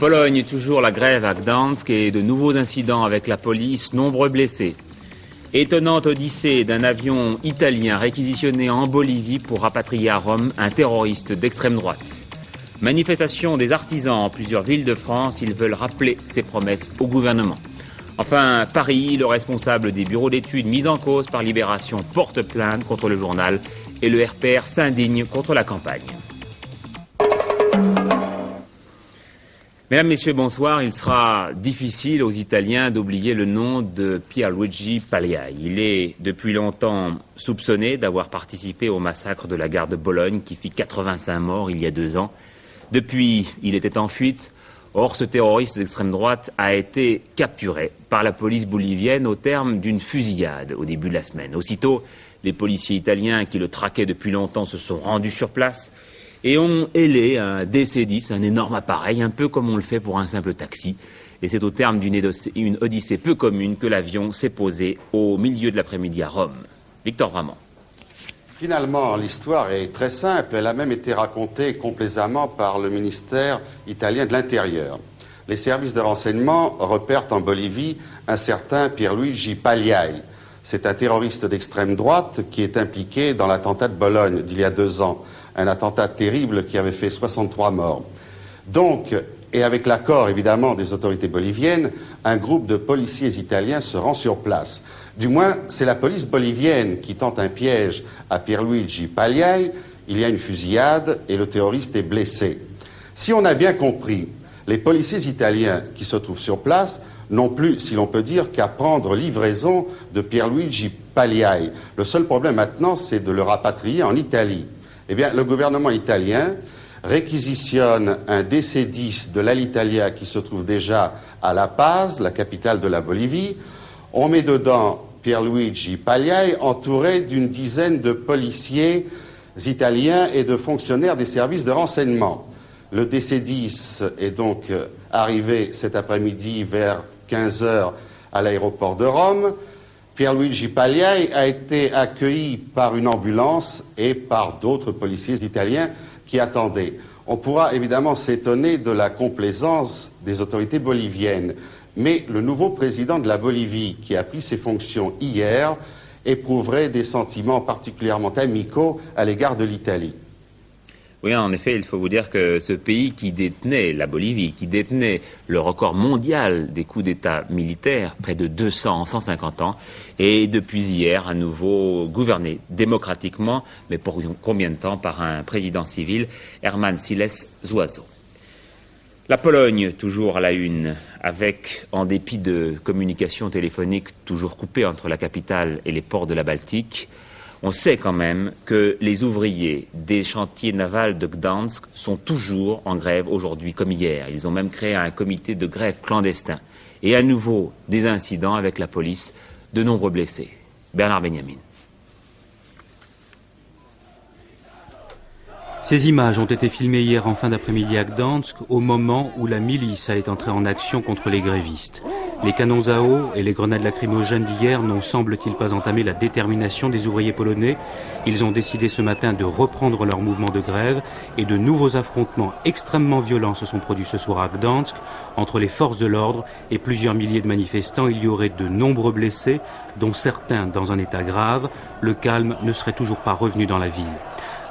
Pologne, toujours la grève à Gdansk et de nouveaux incidents avec la police, nombreux blessés. Étonnante odyssée d'un avion italien réquisitionné en Bolivie pour rapatrier à Rome un terroriste d'extrême droite. Manifestation des artisans en plusieurs villes de France, ils veulent rappeler ses promesses au gouvernement. Enfin, Paris, le responsable des bureaux d'études mis en cause par Libération porte plainte contre le journal et le RPR s'indigne contre la campagne. Mesdames, Messieurs, bonsoir. Il sera difficile aux Italiens d'oublier le nom de Pierluigi Pagliai. Il est depuis longtemps soupçonné d'avoir participé au massacre de la gare de Bologne qui fit 85 morts il y a 2 ans. Depuis, il était en fuite. Or, ce terroriste d'extrême droite a été capturé par la police bolivienne au terme d'une fusillade au début de la semaine. Aussitôt, les policiers italiens qui le traquaient depuis longtemps se sont rendus sur place et ont hélé un DC-10, un énorme appareil, un peu comme on le fait pour un simple taxi. Et c'est au terme d'une odyssée peu commune que l'avion s'est posé au milieu de l'après-midi à Rome. Victor Vraiment. Finalement, l'histoire est très simple. Elle a même été racontée complaisamment par le ministère italien de l'Intérieur. Les services de renseignement repèrent en Bolivie un certain Pierluigi Pagliai. C'est un terroriste d'extrême droite qui est impliqué dans l'attentat de Bologne d'il y a 2 ans. Un attentat terrible qui avait fait 63 morts. Donc, et avec l'accord évidemment des autorités boliviennes, un groupe de policiers italiens se rend sur place. Du moins, c'est la police bolivienne qui tente un piège à Pierluigi Pagliai. Il y a une fusillade et le terroriste est blessé. Si on a bien compris, les policiers italiens qui se trouvent sur place n'ont plus, si l'on peut dire, qu'à prendre livraison de Pierluigi Pagliai. Le seul problème maintenant, c'est de le rapatrier en Italie. Eh bien, le gouvernement italien réquisitionne un DC-10 de l'Alitalia qui se trouve déjà à La Paz, la capitale de la Bolivie. On met dedans Pierluigi Pagliai, entouré d'une dizaine de policiers italiens et de fonctionnaires des services de renseignement. Le DC-10 est donc arrivé cet après-midi vers 15 heures à l'aéroport de Rome. Pierluigi Pagliai a été accueilli par une ambulance et par d'autres policiers italiens qui attendaient. On pourra évidemment s'étonner de la complaisance des autorités boliviennes, mais le nouveau président de la Bolivie, qui a pris ses fonctions hier, éprouverait des sentiments particulièrement amicaux à l'égard de l'Italie. Oui, en effet, il faut vous dire que ce pays qui détenait, la Bolivie, qui détenait le record mondial des coups d'État militaires, près de 200 en 150 ans, est depuis hier à nouveau gouverné démocratiquement, mais pour combien de temps, par un président civil, Herman Siles Zuazo. La Pologne, toujours à la une, avec, en dépit de communications téléphoniques toujours coupées entre la capitale et les ports de la Baltique, on sait quand même que les ouvriers des chantiers navals de Gdansk sont toujours en grève aujourd'hui comme hier. Ils ont même créé un comité de grève clandestin. Et à nouveau, des incidents avec la police, de nombreux blessés. Bernard Benjamin. Ces images ont été filmées hier en fin d'après-midi à Gdansk, au moment où la milice allait entrer en action contre les grévistes. Les canons à eau et les grenades lacrymogènes d'hier n'ont, semble-t-il, pas entamé la détermination des ouvriers polonais. Ils ont décidé ce matin de reprendre leur mouvement de grève et de nouveaux affrontements extrêmement violents se sont produits ce soir à Gdansk entre les forces de l'ordre et plusieurs milliers de manifestants. Il y aurait de nombreux blessés, dont certains dans un état grave. Le calme ne serait toujours pas revenu dans la ville.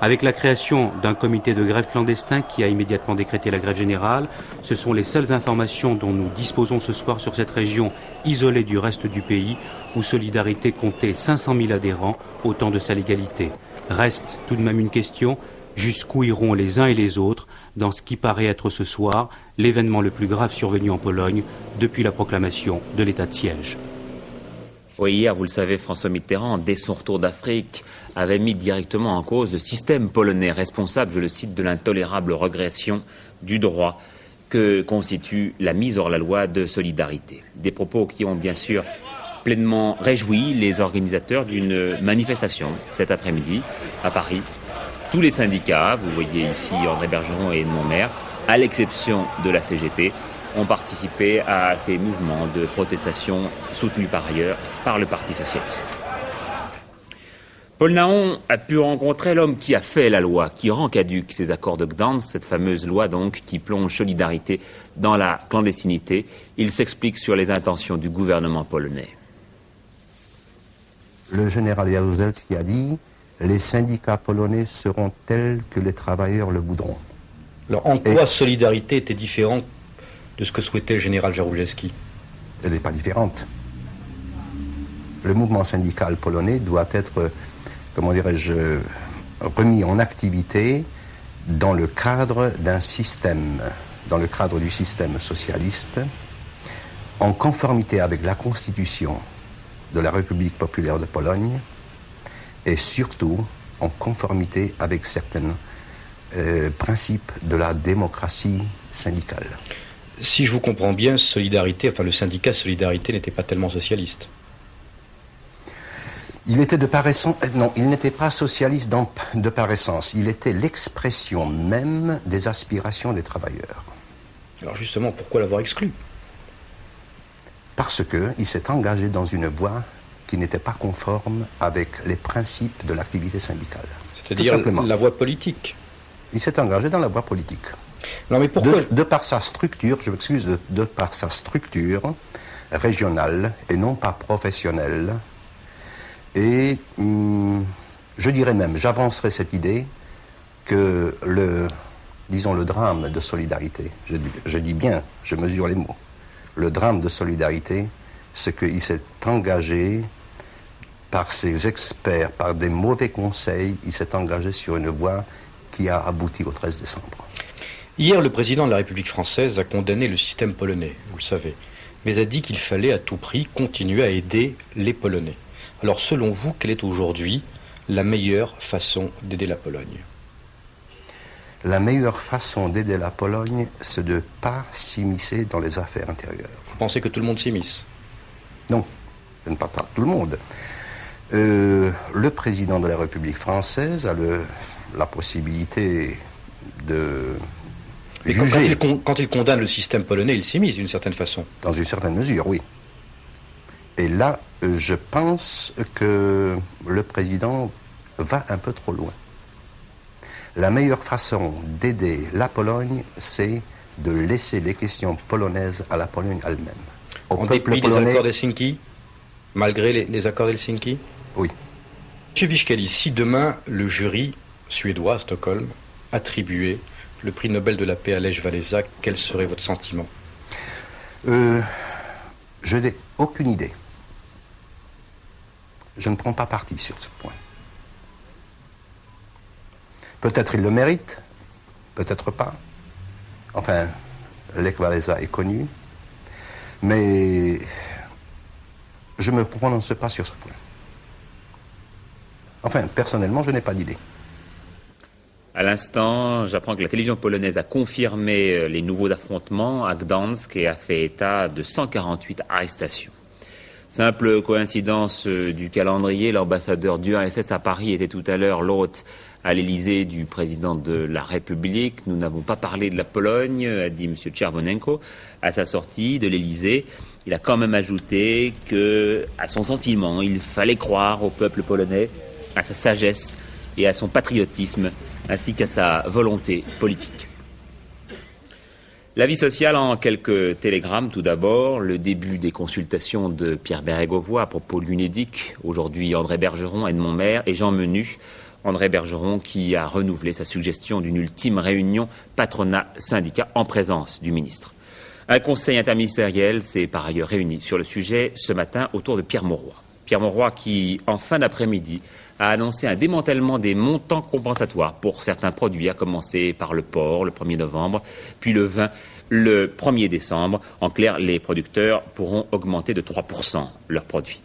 Avec la création d'un comité de grève clandestin qui a immédiatement décrété la grève générale, ce sont les seules informations dont nous disposons ce soir sur cette région isolée du reste du pays, où Solidarité comptait 500 000 adhérents au temps de sa légalité. Reste tout de même une question, jusqu'où iront les uns et les autres dans ce qui paraît être ce soir l'événement le plus grave survenu en Pologne depuis la proclamation de l'état de siège. Oui, hier, vous le savez, François Mitterrand, dès son retour d'Afrique, avait mis directement en cause le système polonais, responsable, je le cite, de l'intolérable régression du droit que constitue la mise hors la loi de Solidarité. Des propos qui ont bien sûr pleinement réjoui les organisateurs d'une manifestation cet après-midi à Paris. Tous les syndicats, vous voyez ici André Bergeron et Edmond Maire, à l'exception de la CGT, ont participé à ces mouvements de protestation soutenus par ailleurs par le Parti socialiste. Paul Nahon a pu rencontrer l'homme qui a fait la loi, qui rend caduque ces accords de Gdansk, cette fameuse loi donc qui plonge Solidarité dans la clandestinité. Il s'explique sur les intentions du gouvernement polonais. Le général Jaruzelski a dit « Les syndicats polonais seront tels que les travailleurs le voudront ». Alors en quoi Solidarité était différent de ce que souhaitait le général Jaruzelski? Elle n'est pas différente. Le mouvement syndical polonais doit être, comment dirais-je, remis en activité dans le cadre d'un système, dans le cadre du système socialiste, en conformité avec la Constitution de la République populaire de Pologne et surtout en conformité avec certains principes de la démocratie syndicale. Si je vous comprends bien, Solidarité, enfin le syndicat Solidarité n'était pas tellement socialiste. Il était de par essence, non, il n'était pas socialiste de par essence, il était l'expression même des aspirations des travailleurs. Alors justement, pourquoi l'avoir exclu? Parce qu'il s'est engagé dans une voie qui n'était pas conforme avec les principes de l'activité syndicale. C'est-à-dire la voie politique. Il s'est engagé dans la voie politique. Non, mais pourquoi de par sa structure, je m'excuse, de par sa structure régionale et non pas professionnelle. Et je dirais même, j'avancerai cette idée que disons le drame de Solidarité, je dis bien, je mesure les mots, le drame de Solidarité, c'est qu'il s'est engagé par ses experts, par des mauvais conseils, il s'est engagé sur une voie qui a abouti au 13 décembre. Hier, le président de la République française a condamné le système polonais, vous le savez, mais a dit qu'il fallait à tout prix continuer à aider les Polonais. Alors, selon vous, quelle est aujourd'hui la meilleure façon d'aider la Pologne? La meilleure façon d'aider la Pologne, c'est de ne pas s'immiscer dans les affaires intérieures. Vous pensez que tout le monde s'immisce? Non, je ne parle pas de tout le monde. Le président de la République française a la possibilité de juger. Quand il condamne le système polonais, il s'immisce d'une certaine façon. Dans une certaine mesure, oui. Et là, je pense que le président va un peu trop loin. La meilleure façon d'aider la Pologne, c'est de laisser les questions polonaises à la Pologne elle-même. En dépit des accords d'Helsinki? Malgré les accords d'Helsinki? Oui. Monsieur Vishkali, si demain le jury suédois à Stockholm attribuait le prix Nobel de la paix à Lech Walesa, quel serait votre sentiment? Je n'ai aucune idée. Je ne prends pas parti sur ce point. Peut-être il le mérite, peut-être pas. Enfin, Lech Walesa est connu, mais je ne me prononce pas sur ce point. Enfin, personnellement, je n'ai pas d'idée. À l'instant, j'apprends que la télévision polonaise a confirmé les nouveaux affrontements à Gdansk et a fait état de 148 arrestations. Simple coïncidence du calendrier, l'ambassadeur d'URSS à Paris était tout à l'heure l'hôte à l'Élysée du président de la République. Nous n'avons pas parlé de la Pologne, a dit M. Tcherbonenko à sa sortie de l'Élysée. Il a quand même ajouté que, à son sentiment, il fallait croire au peuple polonais, à sa sagesse et à son patriotisme, ainsi qu'à sa volonté politique. La vie sociale en quelques télégrammes. Tout d'abord, le début des consultations de Pierre Bérégovoy à propos de l'UNEDIC. Aujourd'hui, André Bergeron, Edmond Maire et Jean Menu. André Bergeron qui a renouvelé sa suggestion d'une ultime réunion patronat-syndicat en présence du ministre. Un conseil interministériel s'est par ailleurs réuni sur le sujet ce matin autour de Pierre Mauroy. Pierre Mauroy qui, en fin d'après-midi, a annoncé un démantèlement des montants compensatoires pour certains produits, à commencer par le porc le 1er novembre, puis le vin le 1er décembre. En clair, les producteurs pourront augmenter de 3% leurs produits.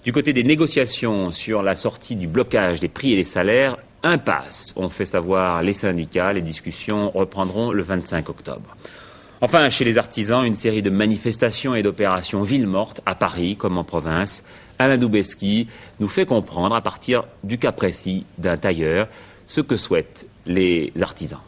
Du côté des négociations sur la sortie du blocage des prix et des salaires, impasse, ont fait savoir les syndicats. Les discussions reprendront le 25 octobre. Enfin, chez les artisans, une série de manifestations et d'opérations ville morte à Paris comme en province. Alain Doubeski nous fait comprendre à partir du cas précis d'un tailleur ce que souhaitent les artisans.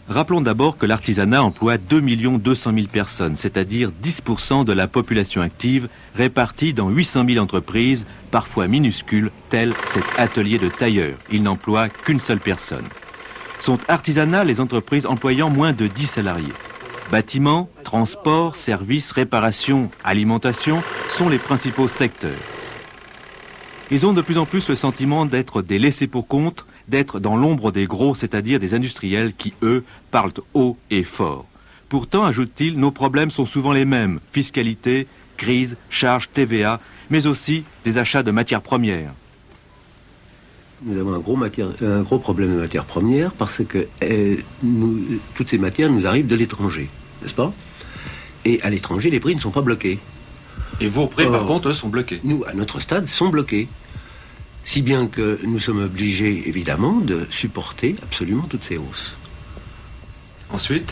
Rappelons d'abord que l'artisanat emploie 2 200 000 personnes, c'est-à-dire 10% de la population active, répartie dans 800 000 entreprises, parfois minuscules, tel cet atelier de tailleur. Il n'emploie qu'une seule personne. Sont artisanales les entreprises employant moins de 10 salariés. Bâtiments, transports, services, réparations, alimentation sont les principaux secteurs. Ils ont de plus en plus le sentiment d'être des laissés-pour-compte, d'être dans l'ombre des gros, c'est-à-dire des industriels qui, eux, parlent haut et fort. Pourtant, ajoute-t-il, nos problèmes sont souvent les mêmes. Fiscalité, crise, charges, TVA, mais aussi des achats de matières premières. Nous avons un gros problème de matières premières parce que toutes ces matières nous arrivent de l'étranger, n'est-ce pas? Et à l'étranger, les prix ne sont pas bloqués. Et vos prix, par contre, eux, sont bloqués. Nous, à notre stade, sont bloqués. Si bien que nous sommes obligés, évidemment, de supporter absolument toutes ces hausses. Ensuite?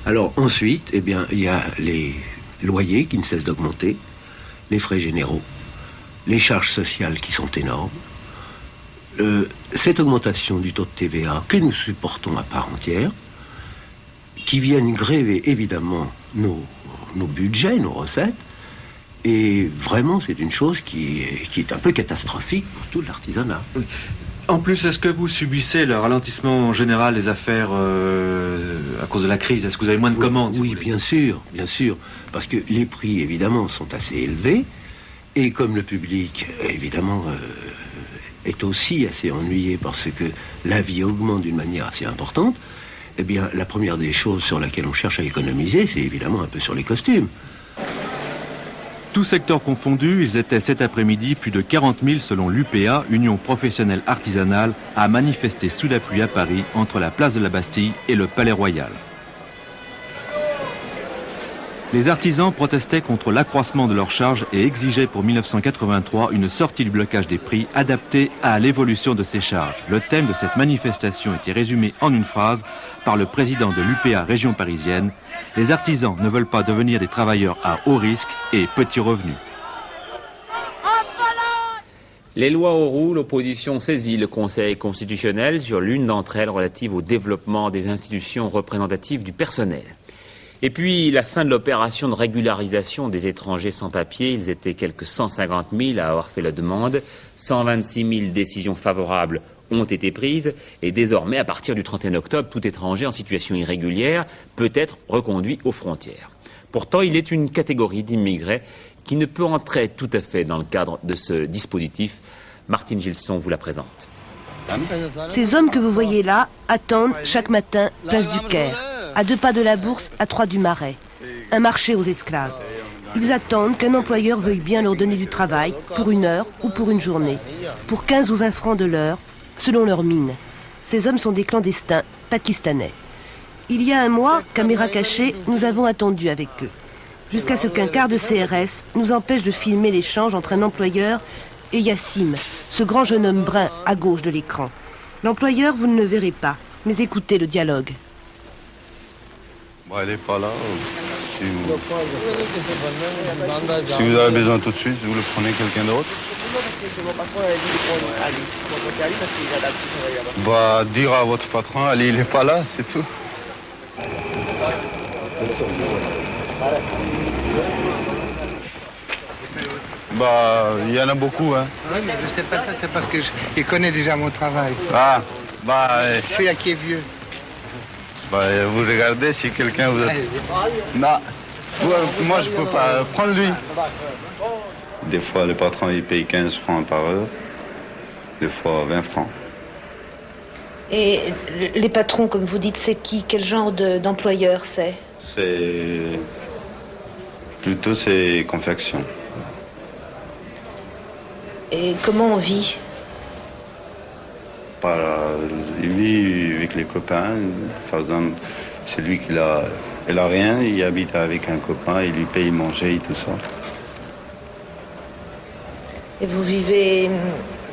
Alors, ensuite, eh bien, il y a les loyers qui ne cessent d'augmenter, les frais généraux, les charges sociales qui sont énormes, cette augmentation du taux de TVA que nous supportons à part entière, qui viennent gréver, évidemment, nos budgets, nos recettes. Et vraiment, c'est une chose qui est un peu catastrophique pour tout l'artisanat. En plus, est-ce que vous subissez le ralentissement général des affaires à cause de la crise? Est-ce que vous avez moins de commandes? Oui, bien sûr, parce que les prix, évidemment, sont assez élevés, et comme le public, évidemment, est aussi assez ennuyé parce que la vie augmente d'une manière assez importante, eh bien, la première des choses sur laquelle on cherche à économiser, c'est évidemment un peu sur les costumes. Tous secteurs confondus, ils étaient cet après-midi plus de 40 000 selon l'UPA, Union professionnelle artisanale, à manifester sous la pluie à Paris entre la place de la Bastille et le Palais Royal. Les artisans protestaient contre l'accroissement de leurs charges et exigeaient pour 1983 une sortie du blocage des prix adaptée à l'évolution de ces charges. Le thème de cette manifestation était résumé en une phrase par le président de l'UPA région parisienne. Les artisans ne veulent pas devenir des travailleurs à haut risque et petits revenus. Les lois aux roues, l'opposition saisit le Conseil constitutionnel sur l'une d'entre elles relative au développement des institutions représentatives du personnel. Et puis la fin de l'opération de régularisation des étrangers sans papier, ils étaient quelques 150 000 à avoir fait la demande, 126 000 décisions favorables ont été prises et désormais à partir du 31 octobre, tout étranger en situation irrégulière peut être reconduit aux frontières. Pourtant il est une catégorie d'immigrés qui ne peut entrer tout à fait dans le cadre de ce dispositif. Martine Gilson vous la présente. Ces hommes que vous voyez là attendent chaque matin place du Caire, à 2 pas de la Bourse, à 3 du Marais, un marché aux esclaves. Ils attendent qu'un employeur veuille bien leur donner du travail, pour 1 heure ou pour une journée, pour 15 ou 20 francs de l'heure, selon leur mine. Ces hommes sont des clandestins pakistanais. Il y a un mois, caméra cachée, nous avons attendu avec eux, jusqu'à ce qu'un quart de CRS nous empêche de filmer l'échange entre un employeur et Yassim, ce grand jeune homme brun à gauche de l'écran. L'employeur, vous ne le verrez pas, mais écoutez le dialogue. Bon, elle n'est pas là. Si vous avez besoin tout de suite, vous le prenez quelqu'un d'autre. Bah, dire à votre patron, allez, il n'est pas là, c'est tout. Bah, il y en a beaucoup, hein. Oui, mais je sais pas ça, c'est parce que il connaît déjà mon travail. Ah, bah... Je suis à qui est vieux. Bah, vous regardez si quelqu'un vous a... Non, moi je peux pas. Prendre lui. Des fois, le patron, il paye 15 francs par heure. Des fois, 20 francs. Et les patrons, comme vous dites, c'est qui? Quel genre d'employeur c'est? C'est... Plutôt, c'est confection. Et comment on vit? Il vit avec les copains. Par exemple, c'est lui qui a... Il a rien, il habite avec un copain, il lui paye manger et tout ça. Et vous vivez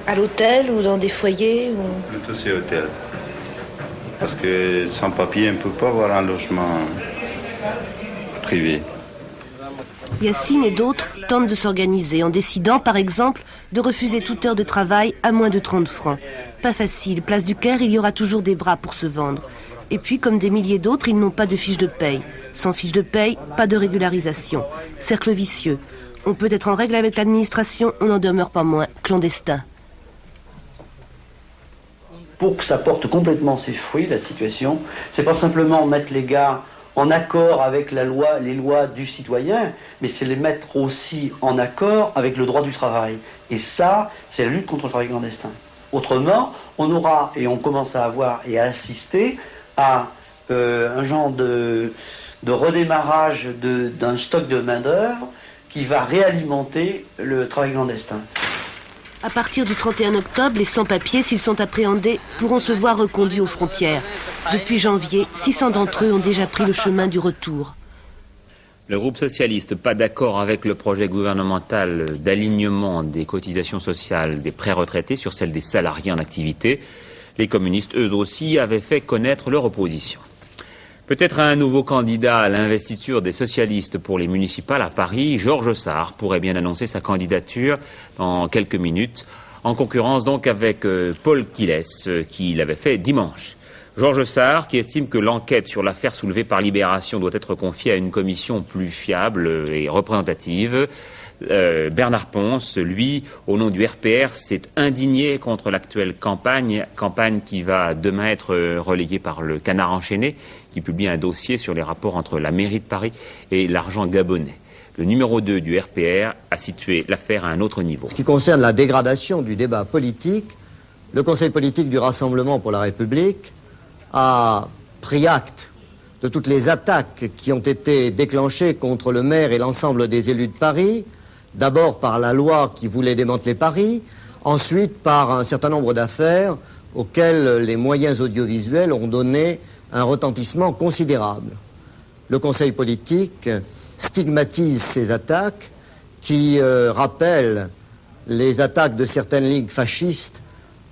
à l'hôtel ou dans des foyers ou... Plutôt c'est hôtel. Parce que sans papier, on ne peut pas avoir un logement privé. Yacine et d'autres tentent de s'organiser en décidant, par exemple, de refuser toute heure de travail à moins de 30 francs. Pas facile, place du Caire, il y aura toujours des bras pour se vendre. Et puis, comme des milliers d'autres, ils n'ont pas de fiche de paye. Sans fiche de paye, pas de régularisation. Cercle vicieux. On peut être en règle avec l'administration, on n'en demeure pas moins clandestin. Pour que ça porte complètement ses fruits, la situation, c'est pas simplement mettre les gars en accord avec la loi, les lois du citoyen, mais c'est les mettre aussi en accord avec le droit du travail. Et ça, c'est la lutte contre le travail clandestin. Autrement, on aura, et on commence à avoir et à assister à un genre de redémarrage d'un stock de main-d'œuvre qui va réalimenter le travail clandestin. À partir du 31 octobre, les sans-papiers, s'ils sont appréhendés, pourront se voir reconduits aux frontières. Depuis janvier, 600 d'entre eux ont déjà pris le chemin du retour. Le groupe socialiste, pas d'accord avec le projet gouvernemental d'alignement des cotisations sociales des pré-retraités sur celles des salariés en activité. Les communistes, eux aussi, avaient fait connaître leur opposition. Peut-être un nouveau candidat à l'investiture des socialistes pour les municipales à Paris, Georges Sarr, pourrait bien annoncer sa candidature dans quelques minutes, en concurrence donc avec Paul Quilles, qui l'avait fait dimanche. Georges Sarr, qui estime que l'enquête sur l'affaire soulevée par Libération doit être confiée à une commission plus fiable et représentative. Bernard Ponce, lui, au nom du RPR, s'est indigné contre l'actuelle campagne qui va demain être relayée par le Canard enchaîné, qui publie un dossier sur les rapports entre la mairie de Paris et l'argent gabonais. Le numéro 2 du RPR a situé l'affaire à un autre niveau. Ce qui concerne la dégradation du débat politique, le Conseil politique du Rassemblement pour la République a pris acte de toutes les attaques qui ont été déclenchées contre le maire et l'ensemble des élus de Paris, d'abord par la loi qui voulait démanteler Paris, ensuite par un certain nombre d'affaires auxquelles les moyens audiovisuels ont donné un retentissement considérable. Le Conseil politique stigmatise ces attaques qui rappellent les attaques de certaines ligues fascistes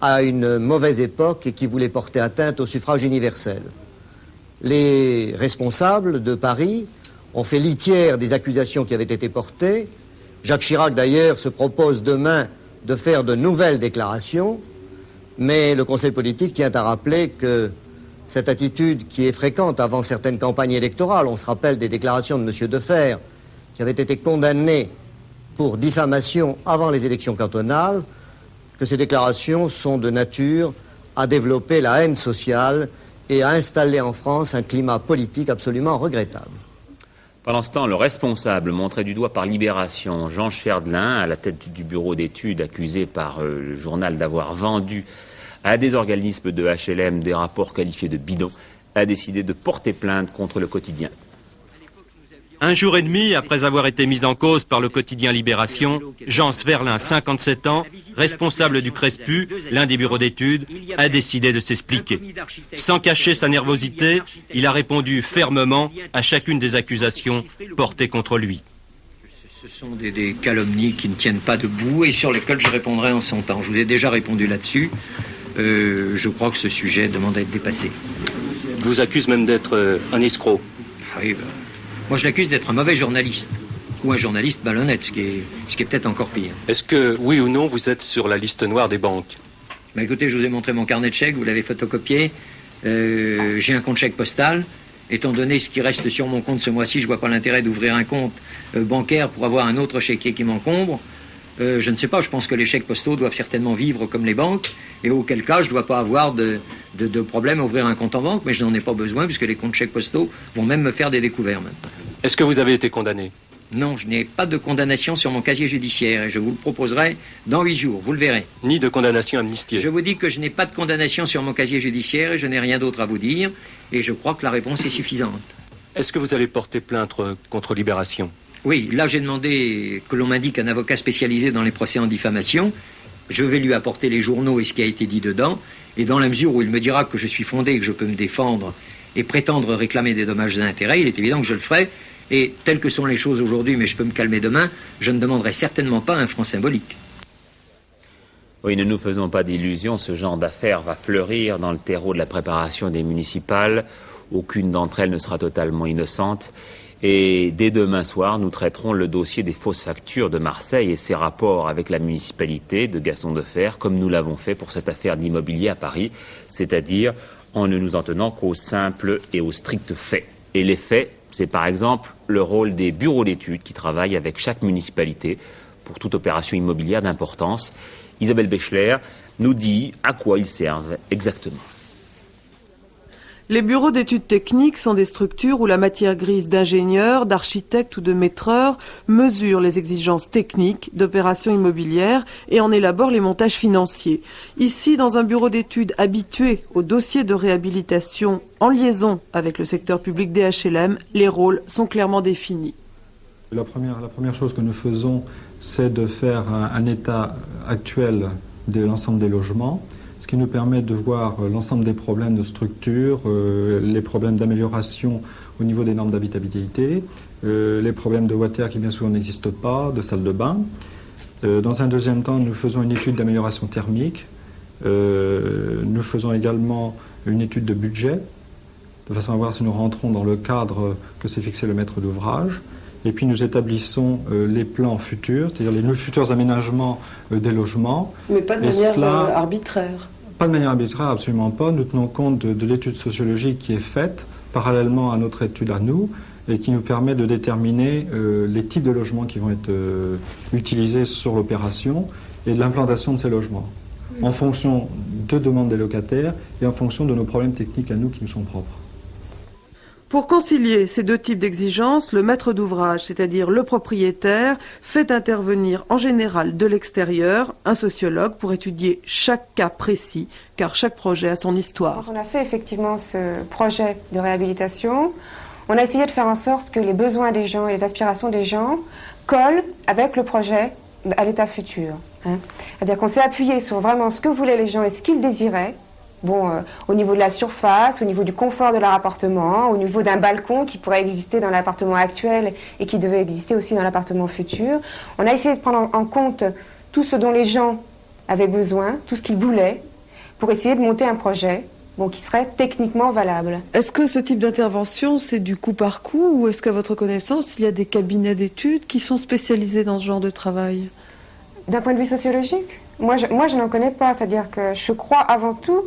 à une mauvaise époque et qui voulaient porter atteinte au suffrage universel. Les responsables de Paris ont fait litière des accusations qui avaient été portées. Jacques Chirac, d'ailleurs, se propose demain de faire de nouvelles déclarations, mais le Conseil politique tient à rappeler que cette attitude qui est fréquente avant certaines campagnes électorales, on se rappelle des déclarations de M. Defer, qui avait été condamné pour diffamation avant les élections cantonales, que ces déclarations sont de nature à développer la haine sociale et à installer en France un climat politique absolument regrettable. Pendant ce temps, le responsable montré du doigt par Libération, Jean Chverdelin, à la tête du bureau d'études accusé par le journal d'avoir vendu à des organismes de HLM des rapports qualifiés de bidons, a décidé de porter plainte contre le quotidien. Un jour et demi après avoir été mis en cause par le quotidien Libération, Jean Chverdelin, 57 ans, responsable du CRESPU, l'un des bureaux d'études, a décidé de s'expliquer. Sans cacher sa nervosité, il a répondu fermement à chacune des accusations portées contre lui. Ce sont des calomnies qui ne tiennent pas debout et sur lesquelles je répondrai en son temps. Je vous ai déjà répondu là-dessus. Je crois que ce sujet demande à être dépassé. Je vous accuse même d'être un escroc. Oui, moi, je l'accuse d'être un mauvais journaliste, ou un journaliste malhonnête, ce qui est peut-être encore pire. Est-ce que, oui ou non, vous êtes sur la liste noire des banques? Écoutez, je vous ai montré mon carnet de chèques, vous l'avez photocopié. J'ai un compte chèque postal. Étant donné ce qui reste sur mon compte ce mois-ci, je ne vois pas l'intérêt d'ouvrir un compte bancaire pour avoir un autre chéquier qui m'encombre. Je ne sais pas, je pense que les chèques postaux doivent certainement vivre comme les banques, et auquel cas je ne dois pas avoir de problème à ouvrir un compte en banque, mais je n'en ai pas besoin puisque les comptes chèques postaux vont même me faire des découvertes maintenant. Est-ce que vous avez été condamné? Non, je n'ai pas de condamnation sur mon casier judiciaire, et je vous le proposerai dans 8 jours, vous le verrez. Ni de condamnation amnistiée? Je vous dis que je n'ai pas de condamnation sur mon casier judiciaire, et je n'ai rien d'autre à vous dire, et je crois que la réponse est suffisante. Est-ce que vous allez porter plainte contre Libération? Oui, là j'ai demandé que l'on m'indique un avocat spécialisé dans les procès en diffamation. Je vais lui apporter les journaux et ce qui a été dit dedans. Et dans la mesure où il me dira que je suis fondé et que je peux me défendre et prétendre réclamer des dommages et intérêts, il est évident que je le ferai. Et telles que sont les choses aujourd'hui, mais je peux me calmer demain, je ne demanderai certainement pas un franc symbolique. Oui, ne nous faisons pas d'illusions, ce genre d'affaires va fleurir dans le terreau de la préparation des municipales. Aucune d'entre elles ne sera totalement innocente. Et dès demain soir, nous traiterons le dossier des fausses factures de Marseille et ses rapports avec la municipalité de Gaston Defer, comme nous l'avons fait pour cette affaire d'immobilier à Paris, c'est-à-dire en ne nous en tenant qu'aux simples et aux stricts faits. Et les faits, c'est par exemple le rôle des bureaux d'études qui travaillent avec chaque municipalité pour toute opération immobilière d'importance. Isabelle Bechler nous dit à quoi ils servent exactement. Les bureaux d'études techniques sont des structures où la matière grise d'ingénieurs, d'architectes ou de maîtreurs mesure les exigences techniques d'opérations immobilières et en élabore les montages financiers. Ici, dans un bureau d'études habitué aux dossiers de réhabilitation en liaison avec le secteur public des HLM, les rôles sont clairement définis. La première chose que nous faisons, c'est de faire un état actuel de l'ensemble des logements, ce qui nous permet de voir l'ensemble des problèmes de structure, les problèmes d'amélioration au niveau des normes d'habitabilité, les problèmes de water qui bien souvent n'existent pas, de salle de bain. Dans un deuxième temps, nous faisons une étude d'amélioration thermique. Nous faisons également une étude de budget, de façon à voir si nous rentrons dans le cadre que s'est fixé le maître d'ouvrage. Et puis nous établissons les plans futurs, c'est-à-dire les futurs aménagements des logements. Mais pas de manière arbitraire. Pas de manière arbitraire, absolument pas. Nous tenons compte de l'étude sociologique qui est faite parallèlement à notre étude à nous et qui nous permet de déterminer les types de logements qui vont être utilisés sur l'opération et de l'implantation de ces logements, en fonction de demandes des locataires et en fonction de nos problèmes techniques à nous qui nous sont propres. Pour concilier ces deux types d'exigences, le maître d'ouvrage, c'est-à-dire le propriétaire, fait intervenir en général de l'extérieur un sociologue pour étudier chaque cas précis, car chaque projet a son histoire. Quand on a fait effectivement ce projet de réhabilitation, on a essayé de faire en sorte que les besoins des gens et les aspirations des gens collent avec le projet à l'état futur. C'est-à-dire qu'on s'est appuyé sur vraiment ce que voulaient les gens et ce qu'ils désiraient. Au niveau de la surface, au niveau du confort de leur appartement, au niveau d'un balcon qui pourrait exister dans l'appartement actuel et qui devait exister aussi dans l'appartement futur. On a essayé de prendre en compte tout ce dont les gens avaient besoin, tout ce qu'ils voulaient, pour essayer de monter un projet qui serait techniquement valable. Est-ce que ce type d'intervention, c'est du coup par coup, ou est-ce qu'à votre connaissance, il y a des cabinets d'études qui sont spécialisés dans ce genre de travail? D'un point de vue sociologique, moi je n'en connais pas, c'est-à-dire que je crois avant tout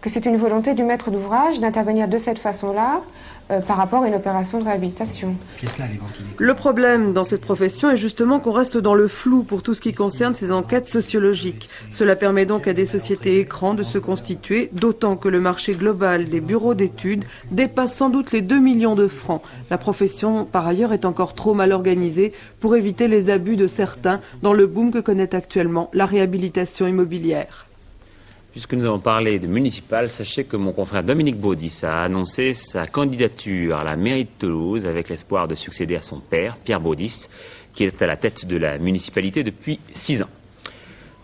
que c'est une volonté du maître d'ouvrage d'intervenir de cette façon-là par rapport à une opération de réhabilitation. Le problème dans cette profession est justement qu'on reste dans le flou pour tout ce qui concerne ces enquêtes sociologiques. Cela permet donc à des sociétés écrans de se constituer, d'autant que le marché global des bureaux d'études dépasse sans doute les 2 millions de francs. La profession, par ailleurs, est encore trop mal organisée pour éviter les abus de certains dans le boom que connaît actuellement la réhabilitation immobilière. Puisque nous avons parlé de municipal, sachez que mon confrère Dominique Baudis a annoncé sa candidature à la mairie de Toulouse avec l'espoir de succéder à son père, Pierre Baudis, qui est à la tête de la municipalité depuis 6 ans.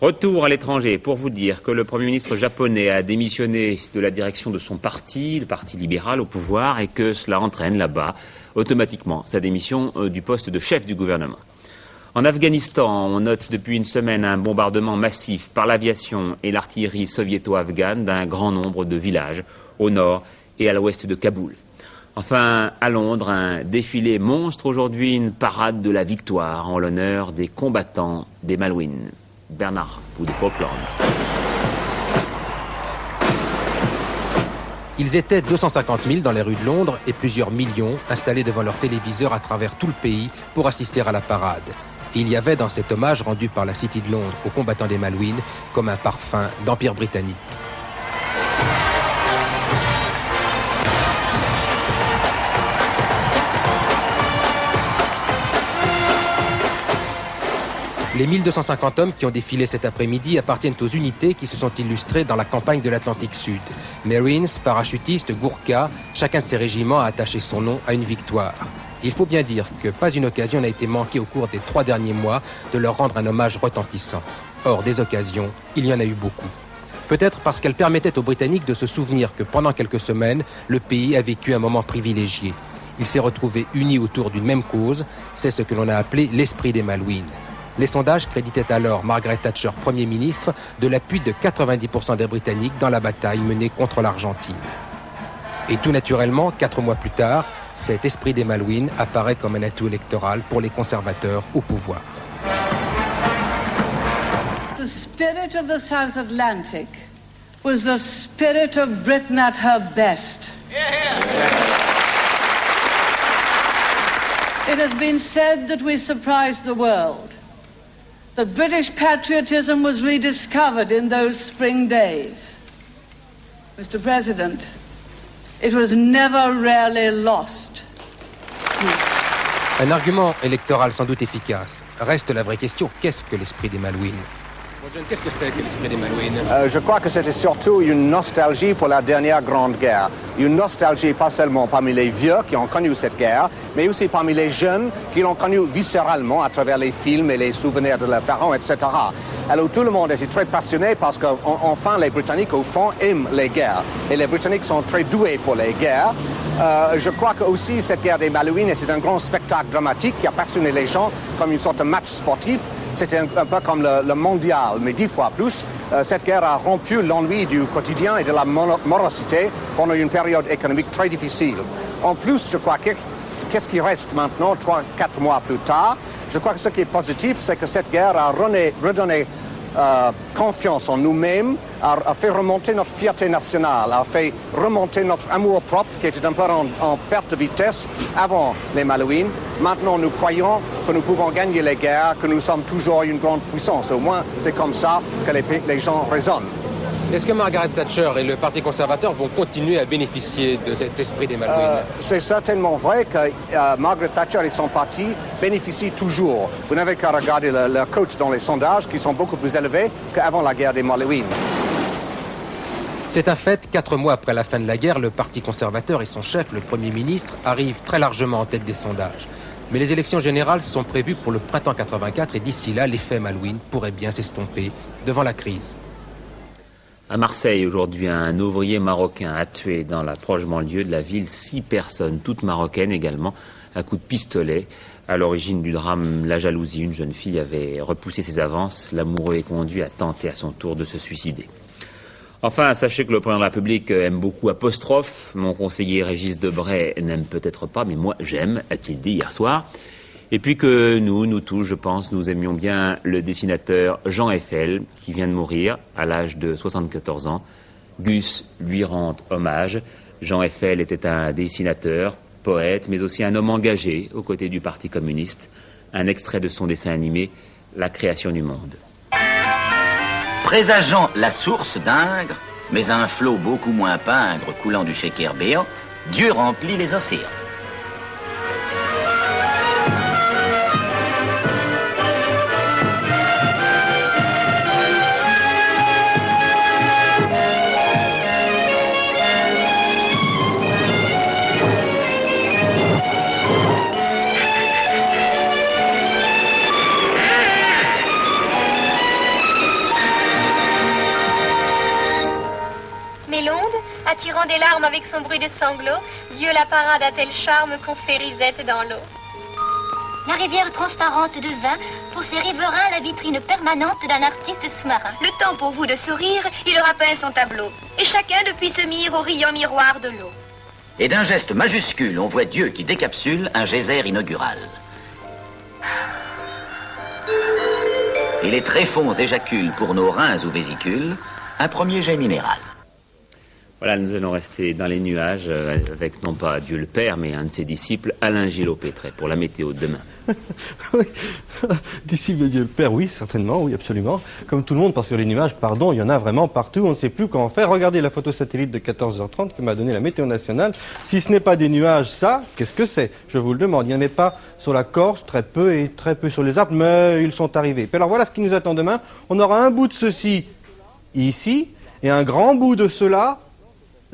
Retour à l'étranger pour vous dire que le Premier ministre japonais a démissionné de la direction de son parti, le Parti libéral au pouvoir, et que cela entraîne là-bas automatiquement sa démission du poste de chef du gouvernement. En Afghanistan, on note depuis une semaine un bombardement massif par l'aviation et l'artillerie soviéto-afghane d'un grand nombre de villages au nord et à l'ouest de Kaboul. Enfin, à Londres, un défilé monstre aujourd'hui, une parade de la victoire en l'honneur des combattants des Malouines. Bernard, ou des Falklands. Ils étaient 250 000 dans les rues de Londres et plusieurs millions installés devant leurs téléviseurs à travers tout le pays pour assister à la parade. Il y avait dans cet hommage rendu par la City de Londres aux combattants des Malouines comme un parfum d'Empire britannique. Les 1250 hommes qui ont défilé cet après-midi appartiennent aux unités qui se sont illustrées dans la campagne de l'Atlantique Sud. Marines, parachutistes, Gourkhas, chacun de ces régiments a attaché son nom à une victoire. Il faut bien dire que pas une occasion n'a été manquée au cours des 3 derniers mois de leur rendre un hommage retentissant. Or, des occasions, il y en a eu beaucoup. Peut-être parce qu'elles permettaient aux Britanniques de se souvenir que pendant quelques semaines, le pays a vécu un moment privilégié. Il s'est retrouvé uni autour d'une même cause, c'est ce que l'on a appelé l'esprit des Malouines. Les sondages créditaient alors Margaret Thatcher, Premier ministre, de l'appui de 90% des Britanniques dans la bataille menée contre l'Argentine. Et tout naturellement, 4 mois plus tard, cet esprit des Malouines apparaît comme un atout électoral pour les conservateurs au pouvoir. The spirit of the South Atlantic was the spirit of Britain at her best. It has been said that we surprised the world, that British patriotism was rediscovered in those spring days. Mr. President, it was never really lost. Un argument électoral sans doute efficace. Reste la vraie question, qu'est-ce que l'esprit des Malouines? Qu'est-ce que c'est que l'esprit des Malouines? Je crois que c'était surtout une nostalgie pour la dernière grande guerre. Une nostalgie pas seulement parmi les vieux qui ont connu cette guerre, mais aussi parmi les jeunes qui l'ont connue viscéralement à travers les films et les souvenirs de leurs parents, etc. Alors tout le monde était très passionné parce qu'enfin les Britanniques au fond aiment les guerres. Et les Britanniques sont très doués pour les guerres. Je crois que aussi cette guerre des Malouines était un grand spectacle dramatique qui a passionné les gens comme une sorte de match sportif. C'était un peu comme le mondial, mais 10 fois plus. Cette guerre a rompu l'ennui du quotidien et de la morosité pendant une période économique très difficile. En plus, je crois qu'est-ce qui reste maintenant, 3-4 mois plus tard, je crois que ce qui est positif, c'est que cette guerre a redonné confiance en nous-mêmes, a fait remonter notre fierté nationale, a fait remonter notre amour propre qui était un peu en perte de vitesse avant les Malouines. Maintenant, nous croyons que nous pouvons gagner les guerres, que nous sommes toujours une grande puissance. Au moins, c'est comme ça que les gens raisonnent. Est-ce que Margaret Thatcher et le Parti conservateur vont continuer à bénéficier de cet esprit des Malouines? C'est certainement vrai que Margaret Thatcher et son parti bénéficient toujours. Vous n'avez qu'à regarder leur cote dans les sondages qui sont beaucoup plus élevés qu'avant la guerre des Malouines. C'est un fait, 4 mois après la fin de la guerre, le Parti conservateur et son chef, le Premier ministre, arrivent très largement en tête des sondages. Mais les élections générales sont prévues pour le printemps 84 et d'ici là, l'effet Malouine pourrait bien s'estomper devant la crise. À Marseille, aujourd'hui, un ouvrier marocain a tué dans la proche banlieue de la ville 6 personnes, toutes marocaines également, à coups de pistolet. À l'origine du drame, la jalousie. Une jeune fille avait repoussé ses avances. L'amoureux est conduit à tenter à son tour de se suicider. Enfin, sachez que le président de la République aime beaucoup Apostrophe. Mon conseiller Régis Debray n'aime peut-être pas, mais moi j'aime, a-t-il dit hier soir. Et puis que nous tous, je pense, nous aimions bien le dessinateur Jean Eiffel, qui vient de mourir à l'âge de 74 ans. Gus lui rend hommage. Jean Eiffel était un dessinateur, poète, mais aussi un homme engagé aux côtés du Parti communiste. Un extrait de son dessin animé, La création du monde. Présageant la source d'Ingres, mais un flot beaucoup moins pingre coulant du Sheker béant, Dieu remplit les océans. Attirant des larmes avec son bruit de sanglots, Dieu la parade à tel charme qu'on fait risette dans l'eau. La rivière transparente devint, pour ses riverains, la vitrine permanente d'un artiste sous-marin. Le temps pour vous de sourire, il aura peint son tableau. Et chacun depuis se mire au riant miroir de l'eau. Et d'un geste majuscule, on voit Dieu qui décapsule un geyser inaugural. Et les tréfonds éjaculent pour nos reins ou vésicules un premier jet minéral. Voilà, nous allons rester dans les nuages avec non pas Dieu le Père, mais un de ses disciples, Alain Gillot-Pétret, pour la météo de demain. Oui, disciple de Dieu le Père, oui, certainement, oui, absolument. Comme tout le monde, parce que les nuages, pardon, il y en a vraiment partout, on ne sait plus comment faire. Regardez la photo satellite de 14h30 que m'a donnée la météo nationale. Si ce n'est pas des nuages, ça, qu'est-ce que c'est? Je vous le demande. Il n'y en avait pas sur la Corse, très peu, et très peu sur les Alpes, mais ils sont arrivés. Puis alors voilà ce qui nous attend demain. On aura un bout de ceci ici, et un grand bout de cela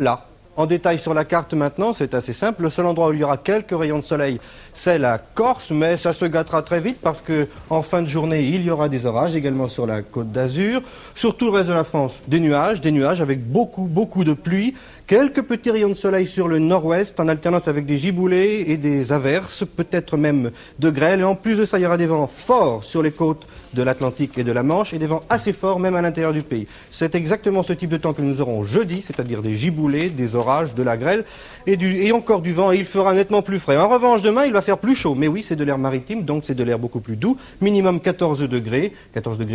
là. En détail sur la carte maintenant, c'est assez simple. Le seul endroit où il y aura quelques rayons de soleil, c'est la Corse, mais ça se gâtera très vite parce que en fin de journée, il y aura des orages également sur la Côte d'Azur. Sur tout le reste de la France, des nuages avec beaucoup de pluie. Quelques petits rayons de soleil sur le nord-ouest, en alternance avec des giboulées et des averses, peut-être même de grêle. Et en plus de ça, il y aura des vents forts sur les côtes de l'Atlantique et de la Manche, et des vents assez forts même à l'intérieur du pays. C'est exactement ce type de temps que nous aurons jeudi, c'est-à-dire des giboulées, des orages, de la grêle, et encore du vent, et il fera nettement plus frais. En revanche, demain, il va faire faire plus chaud. Mais oui, c'est de l'air maritime, donc c'est de l'air beaucoup plus doux. Minimum 14 degrés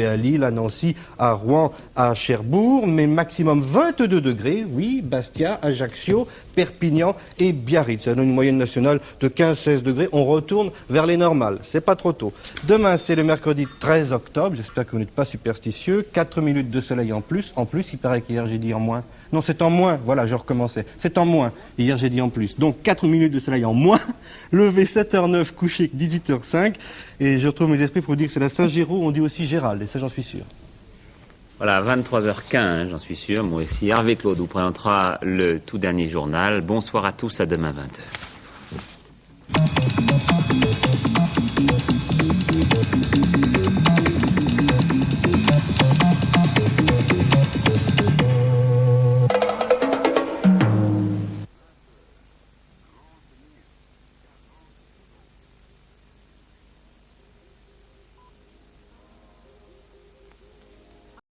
à Lille, à Nancy, à Rouen, à Cherbourg, mais maximum 22 degrés, oui, Bastia, Ajaccio, Perpignan et Biarritz. Ça donne une moyenne nationale de 15-16 degrés. On retourne vers les normales, c'est pas trop tôt. Demain, c'est le mercredi 13 octobre, j'espère que vous n'êtes pas superstitieux. 4 minutes de soleil en plus, il paraît qu'hier j'ai dit en moins. Non, c'est en moins, voilà, je recommençais. C'est en moins, hier j'ai dit en plus. Donc 4 minutes de soleil en moins, levé 7h09, couché 18h05, et je retrouve mes esprits pour vous dire que c'est la Saint-Géraud, on dit aussi Gérald, et ça j'en suis sûr. Voilà, 23h15, j'en suis sûr. Moi aussi, Hervé Claude vous présentera le tout dernier journal. Bonsoir à tous, à demain 20h.